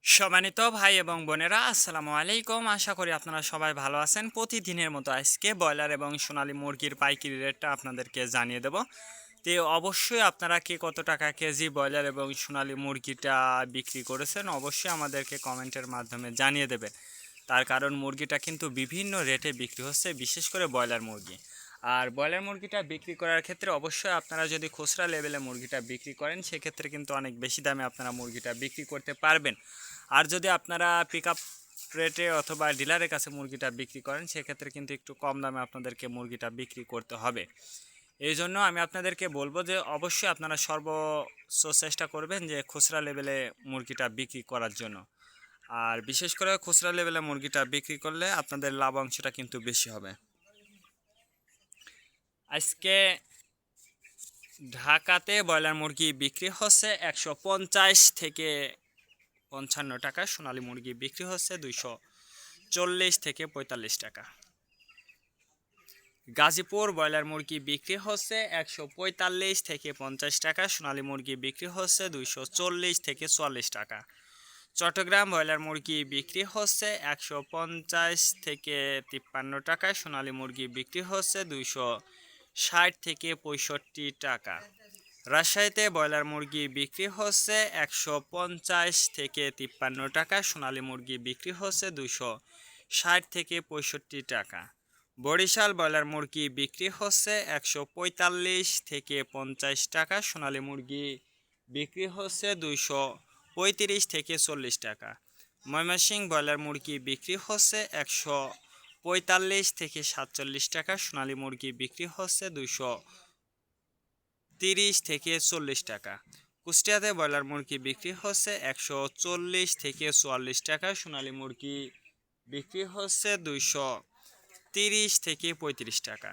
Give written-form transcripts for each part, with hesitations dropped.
সম্মানিত ভাই এবং বোনেরা, আসসালামু আলাইকুম। আশা করি আপনারা সবাই ভালো আছেন। প্রতিদিনের মতো আজকে ব্রয়লার এবং সোনালী মুরগির পাইকারি রেটটা আপনাদেরকে জানিয়ে দেব। তো অবশ্যই আপনারা কে কত টাকা কেজি ব্রয়লার এবং সোনালী মুরগিটা বিক্রি করেছেন অবশ্যই আমাদেরকে কমেন্টের মাধ্যমে জানিয়ে দেবেন। তার কারণ মুরগিটা কিন্তু বিভিন্ন রেটে বিক্রি হচ্ছে, বিশেষ করে ব্রয়লার মুরগি। আর ব্রয়লার মুরগিটা বিক্রি করার ক্ষেত্রে অবশ্যই আপনারা যদি খুচরা লেভেলে মুরগিটা বিক্রি করেন সেক্ষেত্রে কিন্তু অনেক বেশি দামে আপনারা মুরগিটা বিক্রি করতে পারবেন। আর যদি আপনারা পিক আপ রেটে অথবা ডিলারের কাছে মুরগিটা বিক্রি করেন সেক্ষেত্রে কিন্তু একটু কম দামে আপনাদেরকে মুরগিটা বিক্রি করতে হবে। এই জন্য আমি আপনাদেরকে বলবো যে অবশ্যই আপনারা সর্বোচ্চ চেষ্টা করবেন যে খুচরা লেভেলে মুরগিটা বিক্রি করার জন্য। আর বিশেষ করে খুচরা লেভেলে মুরগিটা বিক্রি করলে আপনাদের লাভ অংশটা কিন্তু বেশি হবে। আজকে ঢাকাতে ব্রয়লার মুরগি বিক্রি হচ্ছে 150 থেকে 55 টাকা, সোনালী মুরগি বিক্রি হচ্ছে 240 থেকে 45 টাকা। গাজীপুর ব্রয়লার মুরগি বিক্রি হচ্ছে 145 থেকে 50 টাকা, সোনালী মুরগি বিক্রি হচ্ছে 240 থেকে 44 টাকা। চট্টগ্রাম ব্রয়লার মুরগি বিক্রি হচ্ছে 150 থেকে 53 টাকা, সোনালী মুরগি বিক্রি হচ্ছে 260 থেকে 65 টাকা। রাজশাহীতে ব্রয়লার মুরগি বিক্রি হচ্ছে 150 থেকে 53 টাকা, সোনালী মুরগি বিক্রি হচ্ছে 260 থেকে 65 টাকা। বরিশাল ব্রয়লার মুরগি বিক্রি হচ্ছে 145 থেকে 50 টাকা, সোনালী মুরগি বিক্রি হচ্ছে 235 থেকে 40 টাকা। ময়মনসিংহ ব্রয়লার মুরগি বিক্রি হচ্ছে 145 থেকে 47 টাকা, সোনালী মুরগি বিক্রি হচ্ছে 230 থেকে 40 টাকা। কুষ্টিয়াতে ব্রয়লার মুরগি বিক্রি হচ্ছে 140 থেকে 44 টাকা, সোনালী মুরগি বিক্রি হচ্ছে 230 থেকে 35 টাকা।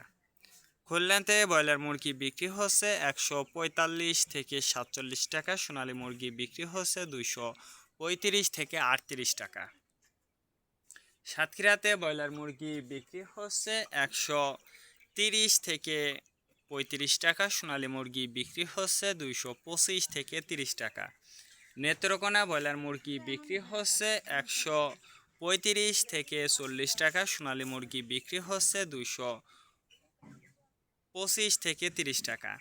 খুলনাতে ব্রয়লার মুরগি বিক্রি হচ্ছে 145 থেকে 47 টাকা, সোনালী মুরগি বিক্রি হচ্ছে 235 থেকে 38 টাকা। সাতক্ষীরাতে ব্রয়লার মুরগি বিক্রি হচ্ছে 130 থেকে 35 টাকা, সোনালী মুরগি বিক্রি হচ্ছে 225 থেকে 30 টাকা। নেত্রকোনা ব্রয়লার মুরগি বিক্রি হচ্ছে 135 থেকে 40 টাকা, সোনালী মুরগি বিক্রি হচ্ছে 225 থেকে 30 টাকা।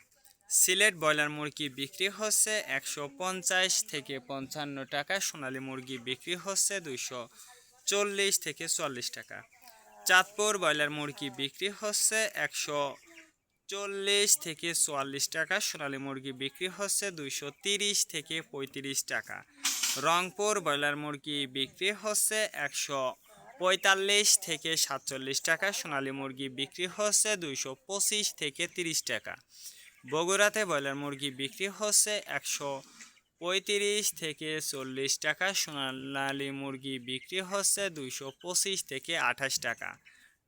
সিলেট ব্রয়লার মুরগি বিক্রি হচ্ছে 150 থেকে 55 টাকা, সোনালী মুরগি বিক্রি হচ্ছে 240 থেকে 44 টাকা। চাঁদপুর ব্রয়লার মুরগি বিক্রি হচ্ছে 140 থেকে 44 টাকা, সোনালী মুরগি বিক্রি হচ্ছে 230 থেকে 35 টাকা। রংপুর ব্রয়লার মুরগি বিক্রি হচ্ছে 145 থেকে 47 টাকা, সোনালী মুরগি বিক্রি হচ্ছে 225 থেকে 30 টাকা। বগুড়াতে ব্রয়লার মুরগি বিক্রি হচ্ছে 135 থেকে 40 টাকা, সোনালী মুরগি বিক্রি হচ্ছে 225 থেকে 28 টাকা।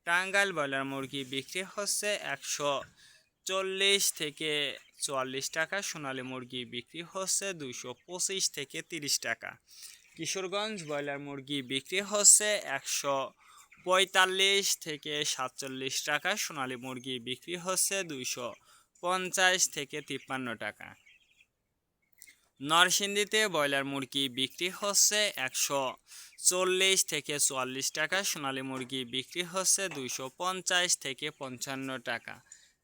টাঙ্গাইল ব্রয়লার মুরগি বিক্রি হচ্ছে 140 থেকে 44 টাকা, সোনালী মুরগি বিক্রি হচ্ছে 225 থেকে 30 টাকা। কিশোরগঞ্জ ব্রয়লার মুরগি বিক্রি হচ্ছে 145 থেকে 47 টাকা, সোনালী মুরগি বিক্রি হচ্ছে 250 থেকে 53 টাকা। নরসিংদীতে ব্রয়লার মুরগি বিক্রি হচ্ছে 140 থেকে 44 টাকা, সোনালী মুরগি বিক্রি হচ্ছে 250 থেকে 55 টাকা।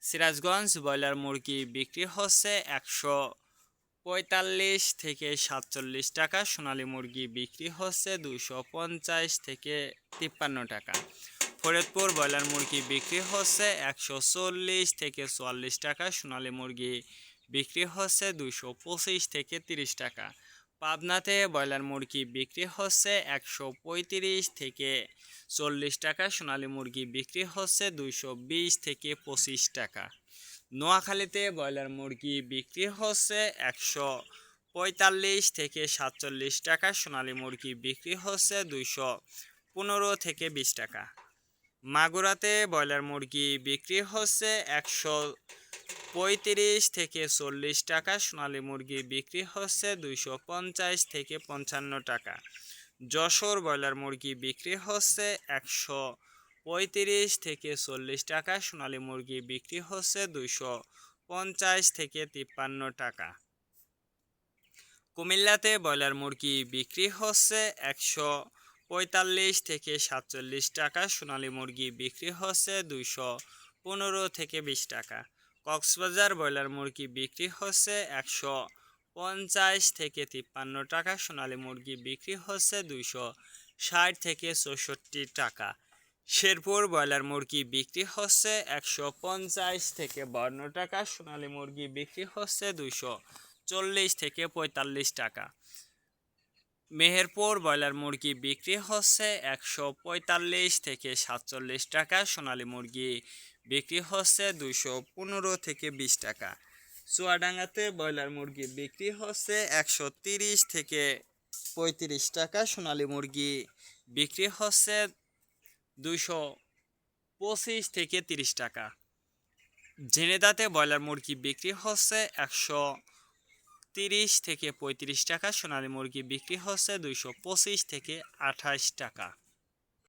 সিরাজগঞ্জ ব্রয়লার মুরগি বিক্রি হচ্ছে 145 থেকে 47 টাকা, সোনালী মুরগি বিক্রি হচ্ছে 250 থেকে 53 টাকা। ফরিদপুর ব্রয়লার মুরগি বিক্রি হচ্ছে 140 থেকে 44 টাকা, সোনালী মুরগি বিক্রি হচ্ছে 225 থেকে 30 টাকা। পাবনাতে ব্রয়লার মুরগি বিক্রি হচ্ছে 135 থেকে 40 টাকা, সোনালী মুরগি বিক্রি হচ্ছে 220 থেকে 25 টাকা। নোয়াখালীতে ব্রয়লার মুরগি বিক্রি হচ্ছে 145 থেকে 47 টাকা, সোনালী মুরগি বিক্রি হচ্ছে 215 থেকে 20 টাকা। মাগুরাতে ব্রয়লার মুরগি বিক্রি হচ্ছে 135 থেকে 40 টাকা, সোনালী মুরগি বিক্রি হচ্ছে 250 থেকে 55 টাকা। যশোর ব্রয়লার মুরগি বিক্রি হচ্ছে 135 থেকে 40 টাকা, সোনালী মুরগি বিক্রি হচ্ছে 250 থেকে 53 টাকা। কুমিল্লাতে ব্রয়লার মুরগি বিক্রি হচ্ছে 145 থেকে 47 টাকা, সোনালী মুরগি বিক্রি হচ্ছে 215 থেকে 20 টাকা। কক্সবাজার ব্রয়লার মুরগি বিক্রি হচ্ছে 150 থেকে 53 টাকা, সোনালী মুরগি বিক্রি হচ্ছে 260 থেকে 64 টাকা। শেরপুর ব্রয়লার মুরগি বিক্রি হচ্ছে 150 থেকে 52 টাকা, সোনালী মুরগি বিক্রি হচ্ছে 240 থেকে 45 টাকা। মেহেরপুর ব্রয়লার মুরগি বিক্রি হচ্ছে 145 থেকে 47 টাকা, সোনালী মুরগি বিক্রি হচ্ছে 215 থেকে 20 টাকা। চুয়াডাঙ্গাতে ব্রয়লার মুরগি বিক্রি হচ্ছে 130 থেকে 35 টাকা, সোনালী মুরগি বিক্রি হচ্ছে 225 থেকে 30 টাকা। ঝিনেদাতে ব্রয়লার মুরগি বিক্রি হচ্ছে 130 থেকে 35 টাকা, সোনালী মুরগি বিক্রি হচ্ছে 225 থেকে 28 টাকা।